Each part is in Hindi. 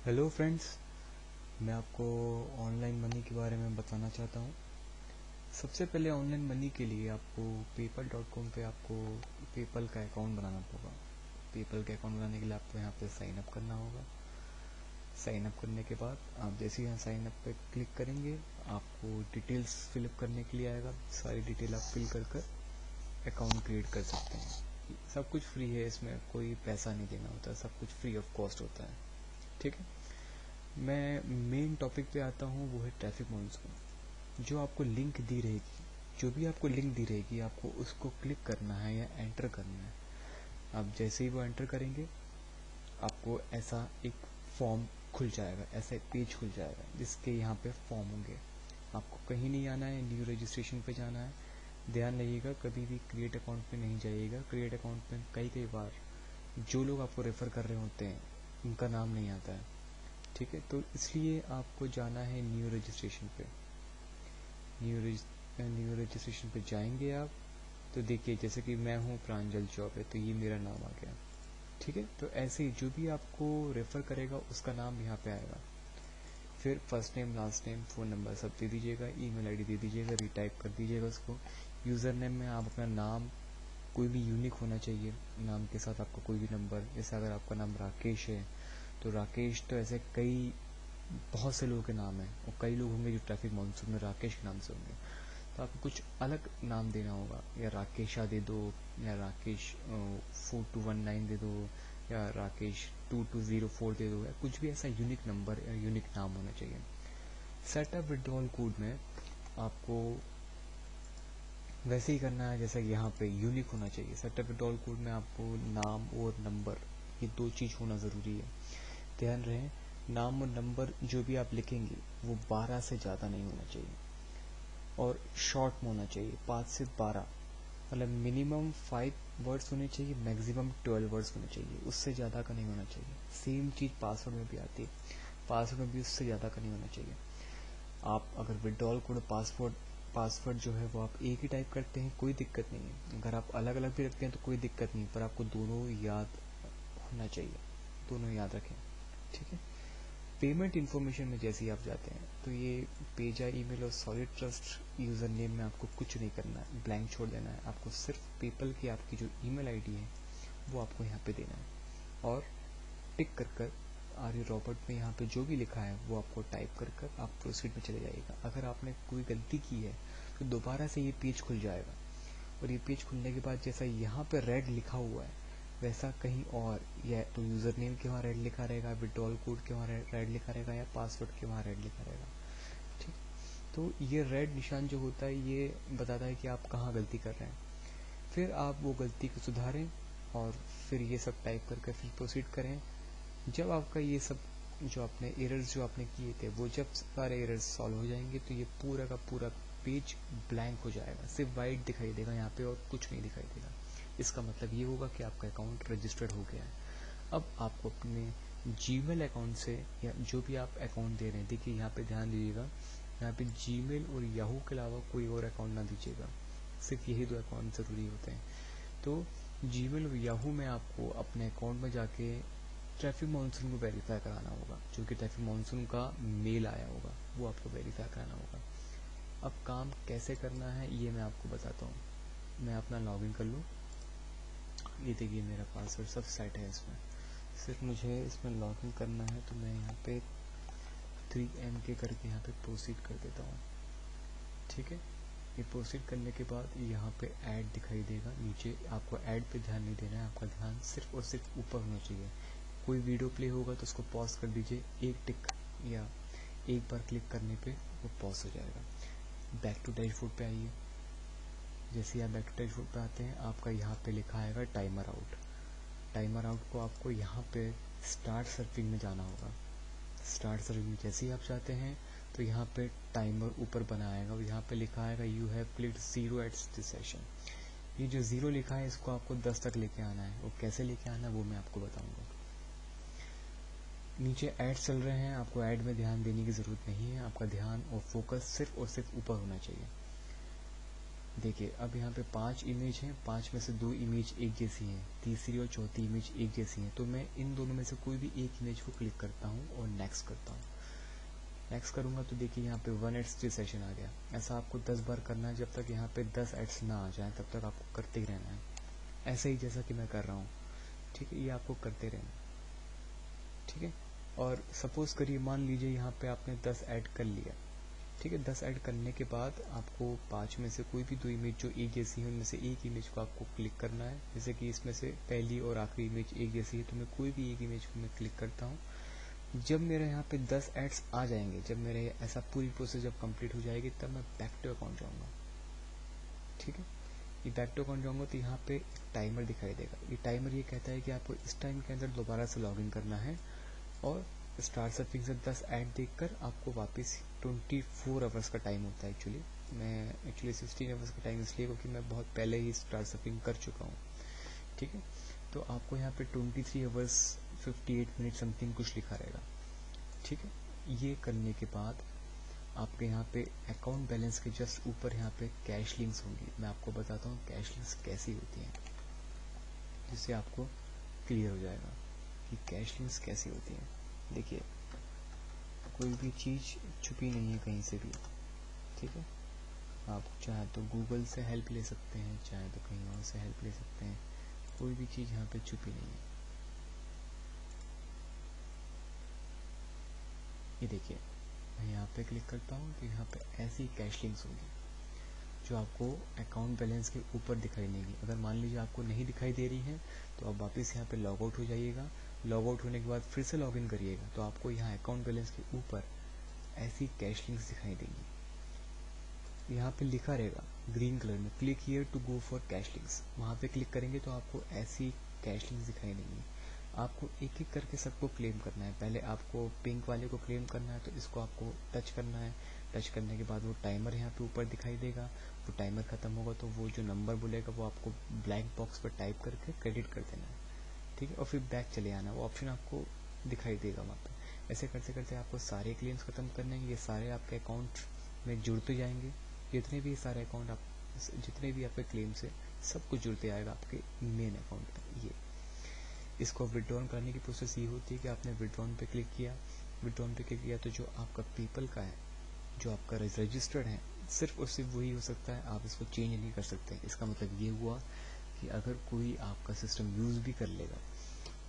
हेलो फ्रेंड्स, मैं आपको ऑनलाइन मनी के बारे में बताना चाहता हूँ। सबसे पहले ऑनलाइन मनी के लिए आपको paypal.com पे आपको पेपल का अकाउंट बनाना होगा। पेपल का अकाउंट बनाने के लिए आपको यहाँ पे साइन अप करना होगा। साइन अप करने के बाद आप जैसे यहाँ साइन अप पे क्लिक करेंगे, आपको डिटेल्स फिलअप करने के लिए आएगा। सारी डिटेल आप फिल कर अकाउंट क्रिएट कर सकते हैं। सब कुछ फ्री है, इसमें कोई पैसा नहीं देना होता, सब कुछ फ्री ऑफ कॉस्ट होता है। ठीक है, मैं मेन टॉपिक पे आता हूँ, वो है ट्रैफिक मॉन्सून। जो आपको लिंक दी रहेगी, जो भी आपको लिंक दी रहेगी, आपको उसको क्लिक करना है या एंटर करना है। आप जैसे ही वो एंटर करेंगे, आपको ऐसा एक फॉर्म खुल जाएगा, ऐसा एक पेज खुल जाएगा जिसके यहाँ पे फॉर्म होंगे। आपको कहीं नहीं आना है, न्यू रजिस्ट्रेशन पे जाना है। ध्यान रहिएगा, कभी भी क्रिएट अकाउंट पे नहीं जाइएगा। क्रिएट अकाउंट में कई बार जो लोग आपको रेफ़र कर रहे होते हैं उनका नाम नहीं आता है। ठीक है, तो इसलिए आपको जाना है न्यू रजिस्ट्रेशन पे। न्यू रजिस्ट्रेशन पे जाएंगे आप, तो देखिए जैसे कि मैं हूँ प्रांजल चौबे, तो ये मेरा नाम आ गया। ठीक है, तो ऐसे ही जो भी आपको रेफ़र करेगा उसका नाम यहाँ पे आएगा। फिर first name, last name, phone number सब दे दीजिएगा, ईमेल आईडी दे दीजिएगा, रिटाइप कर दीजिएगा उसको। यूज़र नेम में आप अपना नाम कोई भी यूनिक होना चाहिए। नाम के साथ आपका कोई भी नंबर, जैसे अगर आपका नाम राकेश है तो राकेश, तो ऐसे बहुत से लोगों के नाम हैं और कई लोग होंगे जो ट्रैफिक मॉन्सून में राकेश के नाम से होंगे, तो आपको कुछ अलग नाम देना होगा। या राकेशा दे दो, या राकेश 4219 दे दो, या राकेश 2204 दे दो, या कुछ भी ऐसा यूनिक नंबर या यूनिक नाम होना चाहिए। सेटअप विड्रॉल कोड में आपको वैसे ही करना है जैसा कि यहाँ पे यूनिक होना चाहिए। सेटअप विड्रॉल कोड में आपको नाम और नंबर, ये दो चीज़ होना ज़रूरी है। ध्यान रहे, नाम और नंबर जो भी आप लिखेंगे वो 12 से ज़्यादा नहीं होना चाहिए और शॉर्ट में होना चाहिए। 5 से 12 मतलब मिनिमम 5 वर्ड्स होने चाहिए, मैक्सिमम 12 वर्ड्स होने चाहिए, उससे ज़्यादा का नहीं होना चाहिए। सेम चीज़ पासवर्ड में भी आती है, पासवर्ड में भी उससे ज़्यादा का नहीं होना चाहिए। आप अगर विड्रॉल कोड पासवर्ड जो है वो आप एक ही टाइप करते हैं, कोई दिक्कत नहीं है। अगर आप अलग अलग भी रखते हैं तो कोई दिक्कत नहीं, पर आपको दोनों याद होना चाहिए, दोनों याद रखें। ठीक है, पेमेंट इन्फॉर्मेशन में जैसे ही आप जाते हैं तो ये पेजा, ईमेल और सॉलिड ट्रस्ट यूज़र नेम में आपको कुछ नहीं करना है, ब्लैंक छोड़ देना है। आपको सिर्फ पेपल की आपकी जो ईमेल आईडी है वो आपको यहाँ पे देना है और टिक कर आर्य रॉबर्ट में यहाँ पे जो भी लिखा है वो आपको टाइप कर आप प्रोसीड में चले जाइएगा। अगर आपने कोई गलती की है तो दोबारा से ये पेज खुल जाएगा, और ये पेज खुलने के बाद जैसा यहाँ पे रेड लिखा हुआ है वैसा कहीं और, या तो यूज़र नेम के वहाँ रेड लिखा रहेगा, विड्रॉल कोड के वहाँ रेड लिखा रहेगा, या पासवर्ड के वहाँ रेड लिखा रहेगा। ठीक, तो ये रेड निशान जो होता है ये बताता है कि आप कहाँ गलती कर रहे हैं। फिर आप वो गलती को सुधारें और फिर ये सब टाइप करके फिर प्रोसीड करें। जब आपका ये सब जो आपने एरर्स जो आपने किए थे, वो जब सारे एरर्स सॉल्व हो जाएंगे तो ये पूरा का पूरा पेज ब्लैंक हो जाएगा, सिर्फ वाइट दिखाई देगा यहाँ पे और कुछ नहीं दिखाई देगा। इसका मतलब ये होगा कि आपका अकाउंट रजिस्टर्ड हो गया है। अब आपको अपने जीमेल अकाउंट से, या जो भी आप अकाउंट दे रहे हैं, देखिए यहाँ पे ध्यान दीजिएगा, यहाँ पे जीमेल और याहू के अलावा कोई और अकाउंट ना दीजिएगा, सिर्फ यही दो अकाउंट ज़रूरी होते हैं। तो जीमेल और याहू में आपको अपने अकाउंट में जाके ट्रैफिक मॉन्सून को वेरीफाई कराना होगा। जो कि ट्रैफिक मॉन्सून का मेल आया होगा वो आपको वेरीफाई कराना होगा। अब काम कैसे करना है ये मैं आपको बताता हूँ। मैं अपना लॉगिन कर लूँ, ये देखिए मेरा पासवर्ड सब सेट है इसमें, सिर्फ मुझे इसमें लॉगिन करना है। तो मैं यहाँ पे 3MK करके यहाँ पे प्रोसीड कर देता हूँ। ठीक है, ये प्रोसीड करने के बाद यहाँ पे ऐड दिखाई देगा नीचे। आपको ऐड पे ध्यान नहीं देना है, आपका ध्यान सिर्फ और सिर्फ ऊपर होना चाहिए। कोई वीडियो प्ले होगा तो उसको पॉज कर दीजिए, एक टिक या एक बार क्लिक करने पे वो पॉज हो जाएगा। बैक टू डैशबोर्ड पे आइए। जैसे ही आप बैक टू डैशबोर्ड पे आते हैं, आपका यहाँ पे लिखा आएगा टाइमर आउट। टाइमर आउट को आपको यहाँ पे स्टार्ट सर्फिंग में जाना होगा। स्टार्ट सर्विंग में जैसे ही आप चाहते हैं तो यहाँ पे टाइमर ऊपर बना आएगा और यहाँ पे लिखा आएगा you have clicked 0 at this session. ये जो 0 लिखा है इसको आपको 10 तक लेके आना है, वो कैसे लेके आना है वो मैं आपको बताऊंगा। नीचे ऐड चल रहे हैं, आपको ऐड में ध्यान देने की ज़रूरत नहीं है, आपका ध्यान और फोकस सिर्फ और सिर्फ ऊपर होना चाहिए। देखिए अब यहाँ पे 5 इमेज हैं, 5 में से 2 इमेज एक जैसी हैं, तीसरी और चौथी इमेज एक जैसी हैं, तो मैं इन दोनों में से कोई भी एक इमेज को क्लिक करता हूँ और नेक्स्ट करता हूँ। नेक्स्ट करूँगा तो देखिए यहाँ पे 1 एड्स सेशन आ गया। ऐसा आपको 10 बार करना है, जब तक यहाँ पे 10 एड्स ना आ जाए तब तक आपको करते ही रहना है, ऐसे ही जैसा कि मैं कर रहा हूँ। ठीक है, ये आपको करते रहना, ठीक है। और सपोज़ करिए मान लीजिए यहाँ पे आपने 10 ऐड कर लिया, ठीक है। 10 ऐड करने के बाद आपको 5 में से कोई भी 2 इमेज जो एक जैसी है उनमें से एक इमेज को आपको क्लिक करना है। जैसे कि इसमें से पहली और आखिरी इमेज एक जैसी है, तो मैं कोई भी एक इमेज को मैं क्लिक करता हूँ। जब मेरे यहाँ पे 10 एड्स आ जाएंगे, जब मेरे ऐसा पूरी प्रोसेस जब कंप्लीट हो जाएगी, तब मैं बैक टू अकाउंट जाऊँगा, ठीक है। ये बैक टू अकाउंट जाऊँगा तो यहाँ पे एक टाइमर दिखाई देगा। ये टाइमर ये कहता है कि आपको इस टाइम के अंदर दोबारा से लॉगिन करना है, और स्टार सर्फिंग से 10 ऐड देखकर आपको वापस 24 आवर्स का टाइम होता है। एक्चुअली 16 आवर्स का टाइम इसलिए क्योंकि मैं बहुत पहले ही स्टार सर्फिंग कर चुका हूँ, ठीक है। तो आपको यहाँ पे 23 आवर्स 58 मिनट समथिंग कुछ लिखा रहेगा, ठीक है। ये करने के बाद आपके यहाँ पे अकाउंट बैलेंस के जस्ट ऊपर यहाँ पे कैश लिंक्स होंगी। मैं आपको बताता हूँ कैश लिंक्स कैसी होती हैं, जिससे आपको क्लियर हो जाएगा कि कैश लिंक्स कैसी होती हैं। देखिए कोई भी चीज़ छुपी नहीं है कहीं से भी, ठीक है। आप चाहे तो गूगल से हेल्प ले सकते हैं, चाहे तो कहीं और से हेल्प ले सकते हैं, कोई भी चीज़ यहाँ पे छुपी नहीं है। ये देखिए मैं यहाँ पे क्लिक करता हूँ तो यहाँ पे ऐसी कैश लिंक्स होंगी जो आपको अकाउंट बैलेंस के ऊपर दिखाई देंगी। अगर मान लीजिए आपको नहीं दिखाई दे रही है तो आप वापस यहाँ पे लॉग आउट हो जाइएगा। लॉग आउट होने के बाद फिर से लॉगिन करिएगा तो आपको यहाँ अकाउंट बैलेंस के ऊपर ऐसी कैश लिंक्स दिखाई देंगी। यहाँ पे लिखा रहेगा ग्रीन कलर में click here to go for cash links. वहाँ पे क्लिक करेंगे तो आपको ऐसी कैश लिंक्स दिखाई देंगी। आपको एक एक करके सबको क्लेम करना है। पहले आपको पिंक वाले को क्लेम करना है, तो इसको आपको टच करना है। टच करने के बाद वो टाइमर यहाँ पे ऊपर दिखाई देगा। वो टाइमर ख़त्म होगा तो वो जो नंबर बोलेगा वो आपको ब्लैंक बॉक्स पर टाइप करके क्रेडिट कर देना है, ठीक है। और फिर बैक चले आना, वो ऑप्शन आपको दिखाई देगा वहाँ पे। ऐसे करते करते आपको सारे क्लेम्स ख़त्म करने हैं। ये सारे आपके अकाउंट में जुड़ते जाएंगे। जितने भी सारे अकाउंट आप जितने भी आपके क्लेम्स है सब कुछ जुड़ते आएगा आपके मेन अकाउंट में। ये इसको विड्रॉन करने की प्रोसेस ये होती है कि आपने विड्रॉन पे क्लिक किया। विड्रॉन पे क्लिक किया तो जो आपका पेपल का है, जो आपका रजिस्टर्ड है, सिर्फ और सिर्फ वही हो सकता है। आप इसको चेंज नहीं कर सकते। इसका मतलब ये हुआ कि अगर कोई आपका सिस्टम यूज़ भी कर लेगा,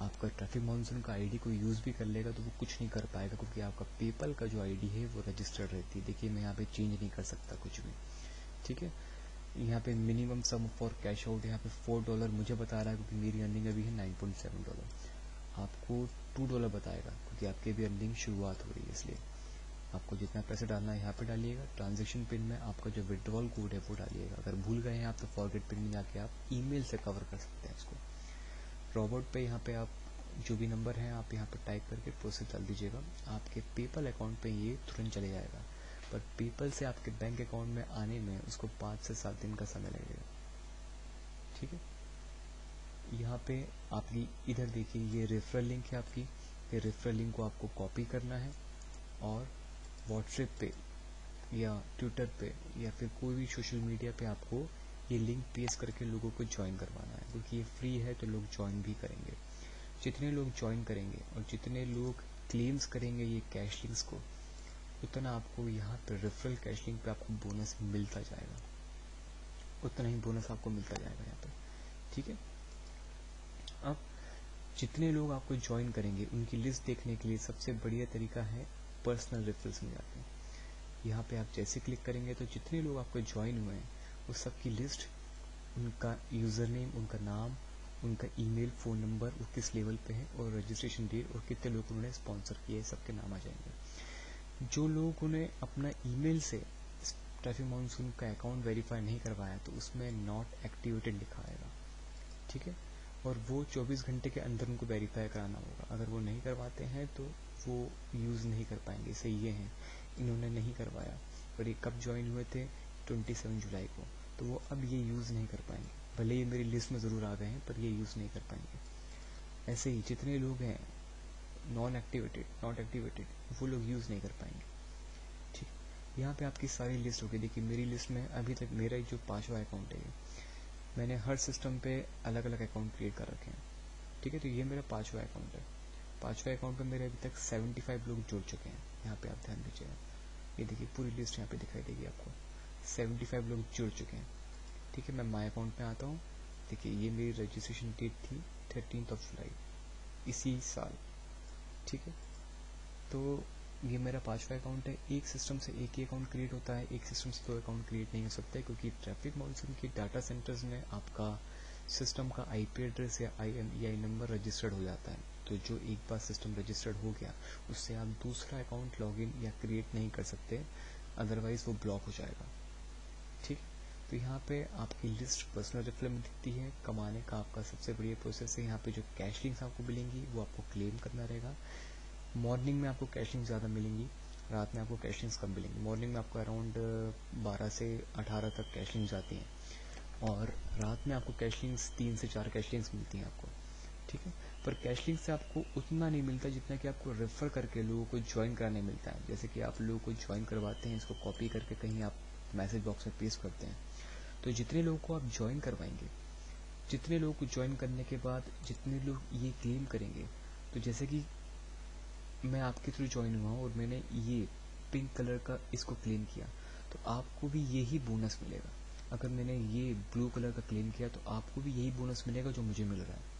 आपका ट्रैफिक मॉन्सून का आईडी कोई यूज़ भी कर लेगा तो वो कुछ नहीं कर पाएगा, क्योंकि आपका पेपल का जो आईडी है वो रजिस्टर्ड रहती है। देखिए मैं यहाँ पे चेंज नहीं कर सकता कुछ भी, ठीक है। यहाँ पे minimum some for cash out यहाँ पे $4 मुझे बता रहा है, क्योंकि मेरी अर्निंग अभी है $9.7। आपको $2 बताएगा क्योंकि आपकी भी अर्निंग शुरुआत हो रही है, इसलिए आपको जितना पैसे डालना है यहाँ पे डालिएगा। ट्रांजेक्शन पिन में आपका जो विड्रॉल कोड है वो डालिएगा। अगर भूल गए हैं आप तो फॉरगेट पिन में जाके आप ईमेल से कवर कर सकते हैं इसको। रोबोट पे यहाँ पे आप जो भी नंबर है आप यहाँ पे टाइप करके प्रोसेस डाल दीजिएगा। आपके पेपल अकाउंट पे ये तुरंत चले जाएगा, पर पेपल से आपके बैंक अकाउंट में आने में उसको 5 से 7 दिन का समय लगेगा, ठीक है। यहाँ पे आपकी इधर देखिए ये रेफरल लिंक है आपकी। ये रेफरल लिंक को आपको कॉपी करना है और व्हाट्सएप पे या ट्विटर पे या फिर कोई भी सोशल मीडिया पे आपको ये लिंक पेस्ट करके लोगों को ज्वाइन करवाना है, क्योंकि ये फ्री है तो लोग ज्वाइन भी करेंगे। जितने लोग ज्वाइन करेंगे और जितने लोग क्लेम्स करेंगे ये कैश लिंक्स को, उतना आपको यहाँ पे रेफरल कैश लिंक पे आपको बोनस मिलता जाएगा, उतना ही बोनस आपको मिलता जाएगा यहाँ पे, ठीक है। अब जितने लोग आपको ज्वाइन करेंगे उनकी लिस्ट देखने के लिए सबसे बढ़िया तरीका है पर्सनल रेफरल्स में जाके। यहाँ पे आप जैसे क्लिक करेंगे तो जितने लोग आपको ज्वाइन हुए हैं उस सब की लिस्ट, उनका यूज़र नेम, उनका नाम, उनका ईमेल, फ़ोन नंबर, वो किस लेवल पे है और रजिस्ट्रेशन डेट और कितने लोग उन्होंने स्पॉन्सर किए, सबके नाम आ जाएंगे। जो लोगों ने अपना ईमेल से ट्रैफिक मॉन्सून का अकाउंट वेरीफाई नहीं करवाया तो उसमें नॉट एक्टिवेटेड लिखा आएगा, ठीक है। और वो 24 घंटे के अंदर उनको वेरीफाई कराना होगा। अगर वो नहीं करवाते हैं तो वो यूज़ नहीं कर पाएंगे। जैसे ये हैं, इन्होंने नहीं करवाया और ये कब ज्वाइन हुए थे 27 जुलाई को, तो वो अब ये यूज़ नहीं कर पाएंगे। भले ही मेरी लिस्ट में ज़रूर आ गए हैं पर ये यूज़ नहीं कर पाएंगे। ऐसे ही जितने लोग हैं नॉट एक्टिवेटेड वो लोग यूज़ नहीं कर पाएंगे, ठीक। यहाँ पे आपकी सारी लिस्ट होगी। देखिए मेरी लिस्ट में अभी तक मेरा जो 5वां अकाउंट है, मैंने हर सिस्टम पे अलग अलग अकाउंट क्रिएट कर रखे हैं, ठीक है। तो ये मेरा 5वां अकाउंट है। 5वें अकाउंट पे मेरे अभी तक 75 लोग जुड़ चुके हैं। यहाँ पे आप ध्यान दीजिएगा, ये देखिए पूरी लिस्ट यहाँ पे दिखाई देगी आपको, 75 लोग जुड़ चुके हैं, ठीक है। मैं माई अकाउंट में आता हूँ। देखिए ये मेरी रजिस्ट्रेशन डेट थी 13 जुलाई इसी साल, ठीक है। तो ये मेरा 5वां अकाउंट है। एक सिस्टम से एक ही अकाउंट क्रिएट होता है, एक सिस्टम से 2 अकाउंट क्रिएट नहीं हो सकता है, क्योंकि ट्रैफिक मॉनिटरिंग के डाटा सेंटर्स में आपका सिस्टम का आईपी एड्रेस या IMEI नंबर रजिस्टर्ड हो जाता है। तो जो एक बार सिस्टम रजिस्टर्ड हो गया, उससे आप दूसरा अकाउंट लॉगिन या क्रिएट नहीं कर सकते, अदरवाइज वो ब्लॉक हो जाएगा, ठीक। तो यहाँ पे आपकी लिस्ट पर्सनल रिफिल में दिखती है। कमाने का आपका सबसे बढ़िया प्रोसेस है। यहाँ पे जो कैश लिंक्स आपको मिलेंगी वो आपको क्लेम करना रहेगा। मॉर्निंग में आपको कैश लिंक्स ज़्यादा मिलेंगी, रात में आपको कैश लिंक्स कम मिलेंगी। मॉर्निंग में आपको अराउंड 12 से 18 तक कैश लिंक्स आती हैं, और रात में आपको कैश लिंक्स 3 से 4 कैश लिंक्स मिलती हैं आपको, ठीक है। पर कैश लिंक से आपको उतना नहीं मिलता जितना कि आपको रेफर करके लोगों को ज्वाइन कराने मिलता है। जैसे कि आप लोगों को ज्वाइन करवाते हैं, इसको कॉपी करके कहीं आप मैसेज बॉक्स में पेस्ट करते हैं, तो जितने लोगों को आप ज्वाइन करवाएंगे, जितने लोगों को ज्वाइन करने के बाद जितने लोग ये क्लेम करेंगे, तो जैसे कि मैं आपके थ्रू ज्वाइन हुआ हूँ और मैंने ये पिंक कलर का इसको क्लेम किया, तो आपको भी यही बोनस मिलेगा। अगर मैंने ये ब्लू कलर का क्लेम किया तो आपको भी यही बोनस मिलेगा जो मुझे मिल रहा है।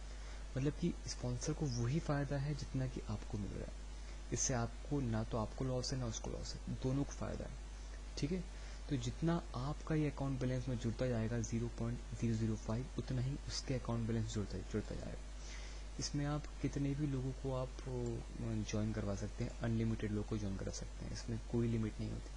मतलब कि स्पॉन्सर को वही फ़ायदा है जितना कि आपको मिल रहा है। इससे आपको ना तो आपको लॉस है ना उसको लॉस है, दोनों को फ़ायदा है, ठीक है। तो जितना आपका ये अकाउंट बैलेंस में जुड़ता जाएगा 0.005, उतना ही उसके अकाउंट बैलेंस जुड़ता जाएगा। इसमें आप कितने भी लोगों को आप ज्वाइन करवा सकते हैं, अनलिमिटेड लोग को ज्वाइन करा सकते हैं, इसमें कोई लिमिट नहीं होती।